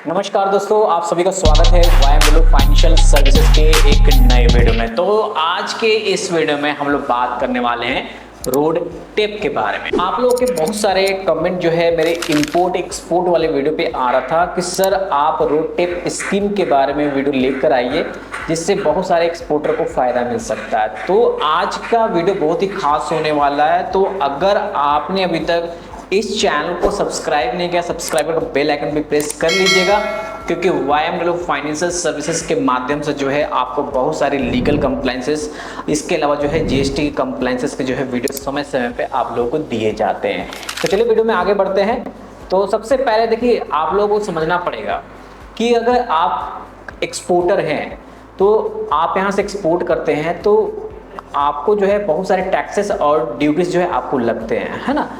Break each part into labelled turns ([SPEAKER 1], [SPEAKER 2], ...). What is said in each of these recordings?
[SPEAKER 1] नमस्कार दोस्तों, आप सभी का स्वागत है वाईएम फाइनेंशियल सर्विसेज के एक नए वीडियो में। तो आज के इस वीडियो में हम लोग बात करने वाले हैं रोड टेप के बारे में। आप लोगों के बहुत सारे कमेंट जो है मेरे इंपोर्ट एक्सपोर्ट वाले वीडियो पे आ रहा था कि सर आप रोड टेप स्कीम के बारे में वीडियो लेकर आइए जिससे बहुत सारे एक्सपोर्टर को फायदा मिल सकता है। तो आज का वीडियो बहुत ही खास होने वाला है। तो अगर आपने अभी तक इस चैनल को सब्सक्राइब नहीं किया, सब्सक्राइब कर बेल आइकन पे प्रेस कर लीजिएगा, क्योंकि वाईएम फाइनेंशियल सर्विसेज के माध्यम से जो है आपको बहुत सारी लीगल कंप्लाइंसेस, इसके अलावा जो है जीएसटी की कंप्लाइंसेस के जो है वीडियो समय समय पे आप लोगों को दिए जाते हैं। तो चलिए वीडियो में आगे बढ़ते हैं। तो सबसे पहले देखिए, आप लोगों को समझना पड़ेगा कि अगर आप एक्सपोर्टर हैं तो आप यहाँ से एक्सपोर्ट करते हैं तो आपको जो है बहुत सारे टैक्सेस और ड्यूटीज जो है आपको लगते हैं, है ना।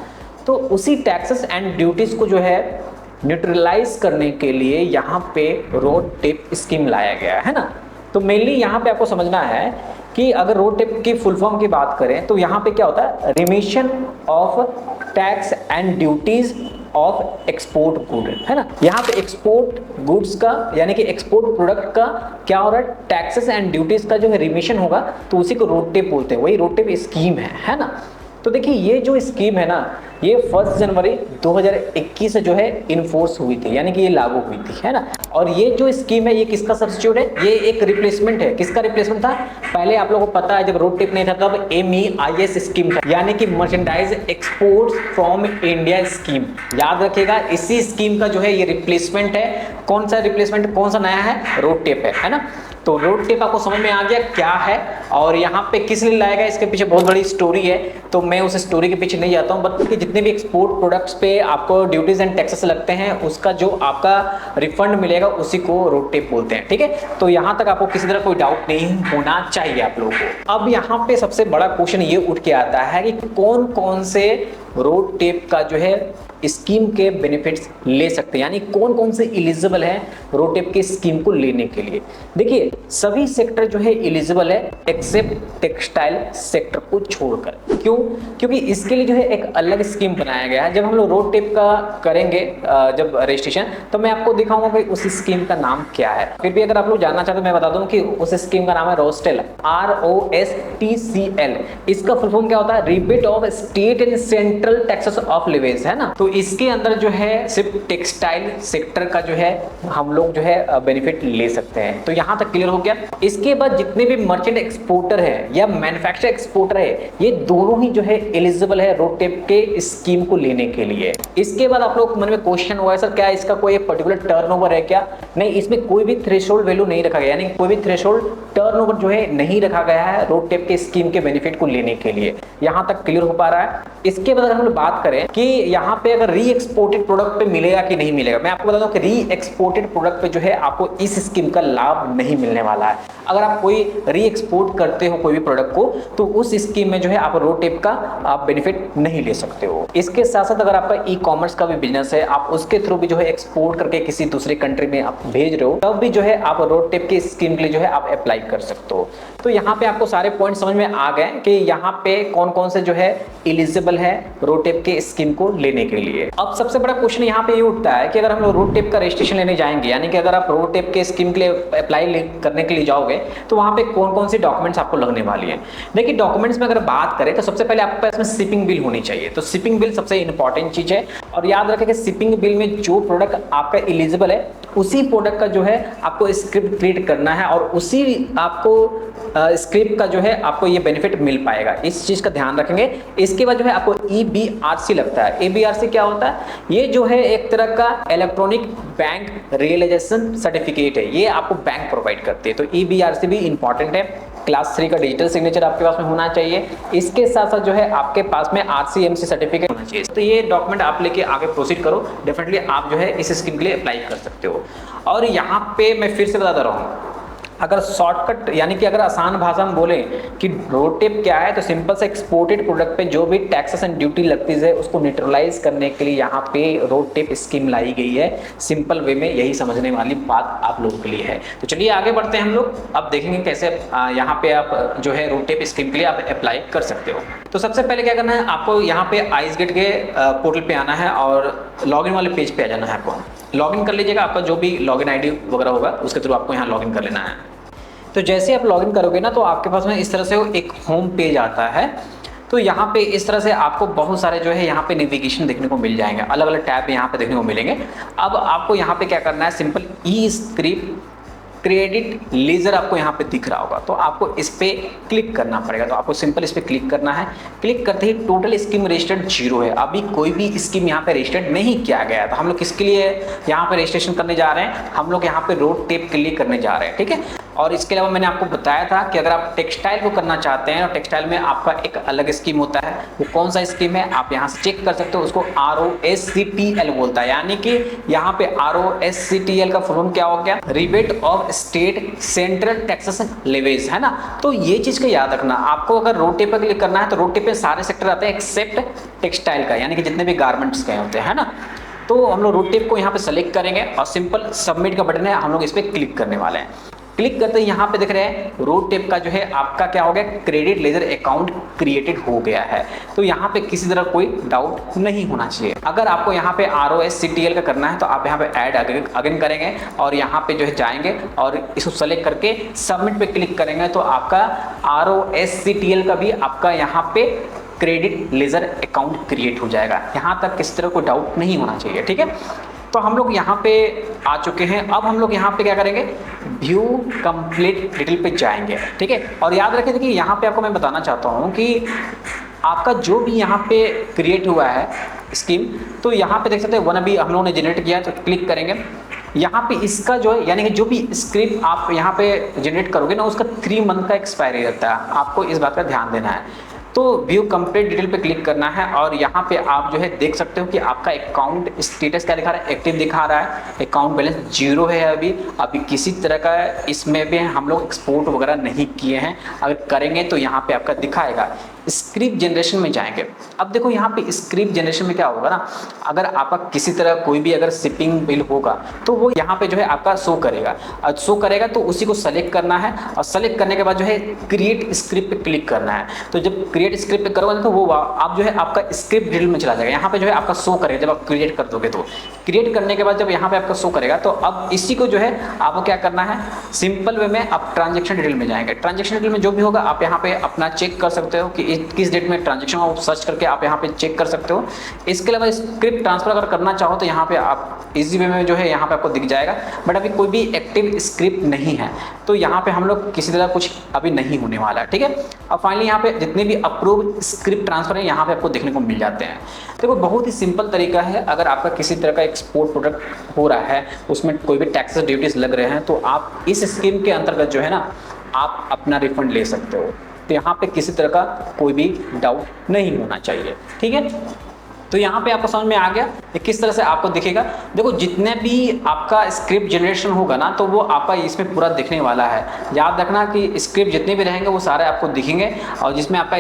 [SPEAKER 1] तो उसी टैक्सेस एंड ड्यूटीज को जो है न्यूट्रलाइज करने के लिए यहाँ पे रोड टेप स्कीम लाया गया है ना। तो मेनली यहाँ पे आपको समझना है कि अगर रोड टेप की फुल फॉर्म की बात करें तो यहाँ पे क्या होता है, remission of tax and duties of export good, है ना। यहाँ पे एक्सपोर्ट गुड्स का यानी कि एक्सपोर्ट प्रोडक्ट का क्या हो रहा है, टैक्सेस एंड ड्यूटीज का जो है रिमिशन होगा, तो उसी को रोड टेप बोलते हैं। वही रोड टेप स्कीम है ना। तो देखिए ये जो स्कीम है ना, ये 1 जनवरी 2021 से जो है इन्फोर्स हुई थी, यानी कि ये लागू हुई थी, है ना। और ये जो स्कीम है ये किसका सब्स्टिट्यूट है, ये एक रिप्लेसमेंट है। किसका रिप्लेसमेंट था? पहले आप लोगों को पता है जब रोड टेप नहीं था तब MEIS स्कीम था, यानी कि merchandise exports from India scheme. याद रखिएगा, इसी स्कीम का जो है ये रिप्लेसमेंट है। कौन सा रिप्लेसमेंट, कौन सा नया है? रोड टेप है ना। तो रोड टेप आपको समझ में आ गया क्या है और यहाँ पे किस लिए लाएगा, इसके पीछे बहुत बड़ी स्टोरी है। तो मैं उस स्टोरी के पीछे नहीं जाता हूँ, बट जितने भी एक्सपोर्ट प्रोडक्ट्स पे आपको ड्यूटीज एंड टैक्सेस लगते हैं उसका जो आपका रिफंड मिलेगा उसी को रोड टेप बोलते हैं, ठीक है। तो यहाँ तक आपको किसी तरह कोई डाउट नहीं होना चाहिए आप लोगों को। अब यहाँ पे सबसे बड़ा क्वेश्चन ये उठ के आता है कि कौन कौन से रोड टेप का जो है स्कीम के बेनिफिट्स ले सकते हैं, यानी कौन कौन से एलिजिबल है रोड टेप के स्कीम को लेने के लिए। देखिए सभी सेक्टर जो है एलिजिबल है एक्सेप्ट टेक्सटाइल सेक्टर को छोड़कर। क्यों? क्योंकि इसके लिए जो है एक अलग स्कीम बनाया गया है। जब हम लोग रोड टेप का करेंगे जब रजिस्ट्रेशन, तो मैं आपको दिखाऊंगा कि उस स्कीम का नाम क्या है। फिर भी अगर आप लोग जानना चाहते हो मैं बता दूं कि उस स्कीम का नाम है रोस्टेल, ROSTCL। इसका फुल फॉर्म क्या होता है? Rebate of state and central taxes of levies, है ना। तो इसके अंदर जो है सिर्फ टेक्सटाइल सेक्टर का जो है हम लोग जो है बेनिफिट ले सकते हैं। तो यहां तक क्लियर हो गया। इसके बाद जितने भी मर्चेंट एक्सपोर्टर है या मैन्युफैक्चर एक्सपोर्टर है, ये दोनों ही जो है एलिजिबल है रोड टेप के स्कीम को लेने के लिए। इसके बाद आप लोग मन में क्वेश्चन हुआ है, सर क्या इसका कोई पर्टिकुलर टर्नओवर है क्या? नहीं, इसमें कोई भी थ्रेशोल्ड वैल्यू नहीं रखा गया, यानी कोई भी थ्रेशोल्ड टर्नओवर जो है नहीं रखा गया है रोड टेप के स्कीम के बेनिफिट को लेने के लिए। यहां तक क्लियर हो पा रहा है। इसके बाद अगर हम लोग बात करें कि यहाँ पे अगर री एक्सपोर्टेड प्रोडक्ट पे मिलेगा कि नहीं मिलेगा, मैं आपको बता दूं कि री एक्सपोर्टेड प्रोडक्ट पे जो है आपको इस स्कीम का लाभ नहीं मिलने वाला है। अगर आप कोई री एक्सपोर्ट करते हो कोई भी प्रोडक्ट को, तो उस स्कीम में जो है आप रोड टेप का आप बेनिफिट नहीं ले सकते हो। इसके साथ साथ अगर आपका ई कॉमर्स का भी बिजनेस है, आप उसके थ्रू भी जो है एक्सपोर्ट करके किसी दूसरे कंट्री में आप भेज रहे हो, तब भी जो है आप रोड टेप की स्कीम के लिए जो है आप अप्लाई कर सकते हो। तो यहाँ पे आपको सारे पॉइंट समझ में आ गए कि यहाँ पे कौन कौन से जो है एलिजिबल है रोड टेप के स्कीम को लेने के लिए। अब सबसे बड़ा क्वेश्चन यहाँ पे ये उठता है कि अगर हम लोग रोड टेप का रजिस्ट्रेशन लेने जाएंगे, यानी कि अगर आप रोड टेप के स्कीम के लिए अप्लाई करने के लिए जाओगे, तो वहाँ पे कौन कौन सी डॉक्यूमेंट्स आपको लगने वाली है। देखिए डॉक्यूमेंट्स में अगर बात करें तो सबसे पहले आपके पास में शिपिंग बिल होनी चाहिए। तो शिपिंग बिल सबसे इंपॉर्टेंट चीज है। और याद रखें कि शिपिंग बिल में जो प्रोडक्ट आपका एलिजिबल है उसी प्रोडक्ट का जो है आपको स्क्रिप्ट क्रिएट करना है और उसी आपको स्क्रिप्ट का जो है आपको ये बेनिफिट मिल पाएगा। इस चीज का ध्यान रखेंगे। इसके बाद जो है आपको EBRC लगता है। EBRC क्या होता है? ये जो है एक तरह का इलेक्ट्रॉनिक बैंक रियलाइजेशन सर्टिफिकेट है, ये आपको बैंक प्रोवाइड करती है। तो EBRC भी इंपॉर्टेंट है। क्लास 3 का डिजिटल सिग्नेचर आपके पास में होना चाहिए। इसके साथ साथ जो है आपके पास में RCMC सर्टिफिकेट होना चाहिए। तो ये डॉक्यूमेंट आप लेके आगे प्रोसीड करो, डेफिनेटली आप जो है इस स्कीम के लिए अप्लाई कर सकते हो। और यहाँ पे मैं फिर से बता रहा हूँ, अगर शॉर्टकट यानी कि अगर आसान भाषा में बोलें कि रोड टेप क्या है, तो सिंपल से एक्सपोर्टेड प्रोडक्ट पे जो भी टैक्सेस एंड ड्यूटी लगती है उसको न्यूट्रलाइज करने के लिए यहाँ पे रोड टेप स्कीम लाई गई है। सिंपल वे में यही समझने वाली बात आप लोगों के लिए है। तो चलिए आगे बढ़ते हैं हम लोग। अब देखेंगे कैसे यहाँ पे आप जो है रोड टेप स्कीम के लिए आप अप्लाई कर सकते हो। तो सबसे पहले क्या करना है, आपको यहाँ पे आइस गेट के पोर्टल पे आना है और लॉगिन वाले पेज पे आ जाना है आपको। लॉगिन कर लीजिएगा, आपका जो भी लॉगिन आईडी वगैरह होगा उसके थ्रू आपको यहाँ लॉगिन कर लेना है। तो जैसे आप लॉगिन करोगे ना तो आपके पास में इस तरह से एक होम पेज आता है। तो यहाँ पे इस तरह से आपको बहुत सारे जो है यहाँ पे नेविगेशन देखने को मिल जाएंगे, अलग अलग टैब यहाँ पे देखने को मिलेंगे। अब आपको यहाँ पे क्या करना है, सिंपल ई स्क्रिप्ट क्रेडिट लेजर आपको यहाँ पे दिख रहा होगा, तो आपको इस पे क्लिक करना पड़ेगा। तो आपको सिंपल इस पे क्लिक करना है। क्लिक करते ही टोटल स्कीम रजिस्टर्ड 0 है, अभी कोई भी स्कीम यहाँ पे रजिस्टर्ड नहीं किया गया है। तो हम लोग किसके लिए यहाँ पे रजिस्ट्रेशन करने जा रहे हैं, हम लोग यहाँ पे रोड टेप के लिए करने जा रहे हैं, ठीक है। और इसके अलावा मैंने आपको बताया था कि अगर आप टेक्सटाइल को करना चाहते हैं और टेक्सटाइल में आपका एक अलग स्कीम होता है, वो कौन सा स्कीम है आप यहाँ से चेक कर सकते हो। उसको ROSCTL बोलता है, यानी कि यहाँ पे ROSCTL का फुल फॉर्म क्या हो गया, rebate of state central taxes levies, है ना। तो ये चीज का याद रखना, आपको अगर रोड टेप पर क्लिक करना है तो रोड टेप पे सारे सेक्टर आते हैं एक्सेप्ट टेक्सटाइल का, यानी कि जितने भी गारमेंट्स के होते हैं ना। तो हम लोग रोड टेप को यहाँ पे सेलेक्ट करेंगे और सिंपल सबमिट का बटन है, हम लोग इस पर क्लिक करने वाले हैं। क्लिक करते ही यहाँ पे दिख रहे हैं रोड टेप का जो है आपका क्या हो गया, क्रेडिट लेजर अकाउंट क्रिएटेड हो गया है। तो यहाँ पे किसी तरह कोई डाउट नहीं होना चाहिए। अगर आपको यहाँ पे ROSCTL का करना है तो आप यहाँ पे ऐड अगेन करेंगे और यहाँ पे जो है जाएंगे और इसको सेलेक्ट करके सबमिट पे क्लिक करेंगे तो आपका ROSCTL का भी आपका यहाँ पे क्रेडिट लेजर अकाउंट क्रिएट हो जाएगा। यहाँ तक किसी तरह कोई डाउट नहीं होना चाहिए, ठीक है। तो हम लोग यहाँ पे आ चुके हैं। अब हम लोग यहाँ पे क्या करेंगे, व्यू कंप्लीट डिटेल पे जाएंगे, ठीक है। और याद रखें, देखिए यहाँ पे आपको मैं बताना चाहता हूँ कि आपका जो भी यहाँ पे क्रिएट हुआ है स्कीम, तो यहाँ पे देख सकते हैं वन अभी हम लोगों ने जनरेट किया है, तो क्लिक करेंगे। यहाँ पे इसका जो है यानी कि जो भी स्क्रिप्ट आप यहाँ पे जनरेट करोगे ना, उसका 3 मंथ का एक्सपायरी रहता है, आपको इस बात का ध्यान देना है। तो व्यू कंप्लीट डिटेल पे क्लिक करना है और यहाँ पे आप जो है देख सकते हो कि आपका अकाउंट स्टेटस क्या दिखा रहा है, एक्टिव दिखा रहा है, अकाउंट बैलेंस 0 है। अभी किसी तरह का इसमें भी हम लोग एक्सपोर्ट वगैरह नहीं किए हैं, अगर करेंगे तो यहाँ पे आपका दिखाएगा। स्क्रिप्ट जनरेशन में जाएंगे। अब देखो यहाँ पे स्क्रिप्ट जनरेशन में क्या होगा ना, अगर आपका किसी तरह कोई भी अगर शिपिंग बिल होगा तो वो यहाँ पे जो है आपका शो करेगा, और शो करेगा तो उसी को सेलेक्ट करना है और सेलेक्ट करने के बाद जो है क्रिएट स्क्रिप्ट पे क्लिक करना है। तो जब क्रिएट स्क्रिप्ट पे करोगे तो वो आप जो है आपका स्क्रिप्ट डिटेल में चला जाएगा, यहाँ पे जो है आपका शो करेगा। जब आप क्रिएट कर दोगे तो क्रिएट करने के बाद जब यहाँ पे आपका शो करेगा तो अब इसी को जो है आपको क्या करना है, सिंपल वे में आप ट्रांजेक्शन डिटेल में जाएंगे। ट्रांजेक्शन डिटेल में जो भी होगा आप यहाँ पे अपना चेक कर सकते हो कि किस डेट में ट्रांजेक्शन हो, सर्च करके आप यहाँ पे चेक कर सकते हो। इसके अलावा स्क्रिप्ट ट्रांसफर अगर करना चाहो तो यहाँ पे आप इजी वे में जो है यहाँ पे आपको दिख जाएगा, बट अभी कोई भी एक्टिव स्क्रिप्ट नहीं है तो यहाँ पे हम लोग किसी तरह कुछ अभी नहीं होने वाला है, ठीक है। अब फाइनली यहाँ पे जितने भी अप्रूव स्क्रिप्ट ट्रांसफर है यहाँ पे आपको देखने को मिल जाते हैं। देखो बहुत ही सिंपल तरीका है, अगर आपका किसी तरह का एक्सपोर्ट प्रोडक्ट हो रहा है, उसमें कोई भी टैक्सेस ड्यूटीज लग रहे हैं, तो आप इस स्कीम के अंतर्गत जो है ना आप अपना रिफंड ले सकते हो। तो यहाँ पे किसी तरह का कोई भी डाउट नहीं होना चाहिए, ठीक है। तो यहाँ पे आपको समझ में आ गया कि किस तरह से आपको दिखेगा। देखो जितने भी आपका स्क्रिप्ट जनरेशन होगा ना तो वो आपका इसमें पूरा दिखने वाला है। याद रखना कि स्क्रिप्ट जितने भी रहेंगे वो सारे आपको दिखेंगे, और जिसमें आपका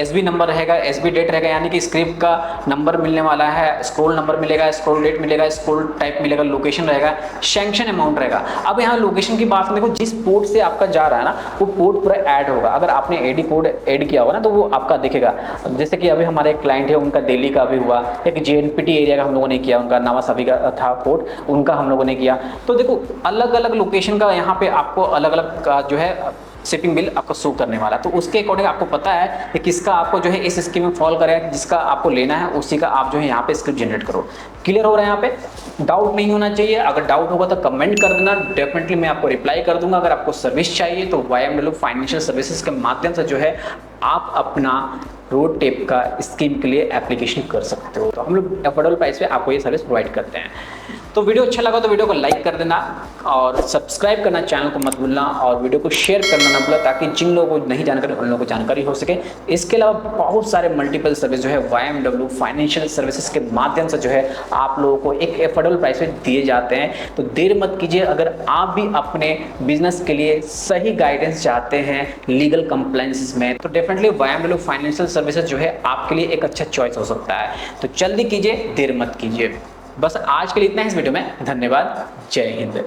[SPEAKER 1] SB नंबर रहेगा, SB डेट रहेगा, यानी कि स्क्रिप्ट का नंबर मिलने वाला है, स्क्रॉल नंबर मिलेगा, स्क्रॉल डेट मिलेगा, स्क्रॉल टाइप मिलेगा, लोकेशन रहेगा, सैंक्शन अमाउंट रहेगा। अब यहाँ लोकेशन की बात देखो, जिस पोर्ट से आपका जा रहा है ना वो पोर्ट पूरा ऐड होगा। अगर आपने AD कोड ऐड किया होगा ना तो वो आपका दिखेगा। जैसे कि अभी हमारे एक क्लाइंट है, उनका दिल्ली का भी हुआ, एक JNPT एरिया का हम लोगों ने किया, उनका नवासावी का था कोड, उनका हम लोगों ने किया। तो देखो अलग अलग लोकेशन का यहाँ पे आपको अलग अलग का जो है शिपिंग बिल आपको शो करने वाला, तो उसके अकॉर्डिंग आपको पता है कि किसका आपको जो है इस स्कीम में फॉल करेगा, जिसका आपको लेना है उसी का आप जो है यहाँ पे स्क्रिप्ट जनरेट करो। क्लियर हो रहा है, यहाँ पे डाउट नहीं होना चाहिए। अगर डाउट होगा तो कमेंट कर देना, डेफिनेटली मैं आपको रिप्लाई कर दूंगा। अगर आपको सर्विस चाहिए तो YMW फाइनेंशियल सर्विसेज के माध्यम से जो है आप अपना रोड टेप का स्कीम के लिए एप्लीकेशन कर सकते हो। तो हम लोग अफोर्डेबल प्राइस पे आपको ये सर्विस प्रोवाइड करते हैं। तो वीडियो अच्छा लगा तो वीडियो को लाइक कर देना और सब्सक्राइब करना चैनल को मत भूलना, और वीडियो को शेयर करना ना भूलना, ताकि जिन लोगों को नहीं जानकारी उन लोगों को जानकारी हो सके। इसके अलावा बहुत सारे मल्टीपल सर्विस जो है YMW फाइनेंशियल सर्विसेज के माध्यम से जो है आप लोगों को एक अफोर्डेबल प्राइस पे दिए जाते हैं। तो देर मत कीजिए, अगर आप भी अपने बिजनेस के लिए सही गाइडेंस चाहते हैं लीगल कंप्लायंस में, तो डेफिनेटली YMW फाइनेंशियल सर्विसेज जो है आपके लिए एक अच्छा चॉइस हो सकता है। तो जल्दी कीजिए, देर मत कीजिए। बस आज के लिए इतना है इस वीडियो में। धन्यवाद, जय हिंद।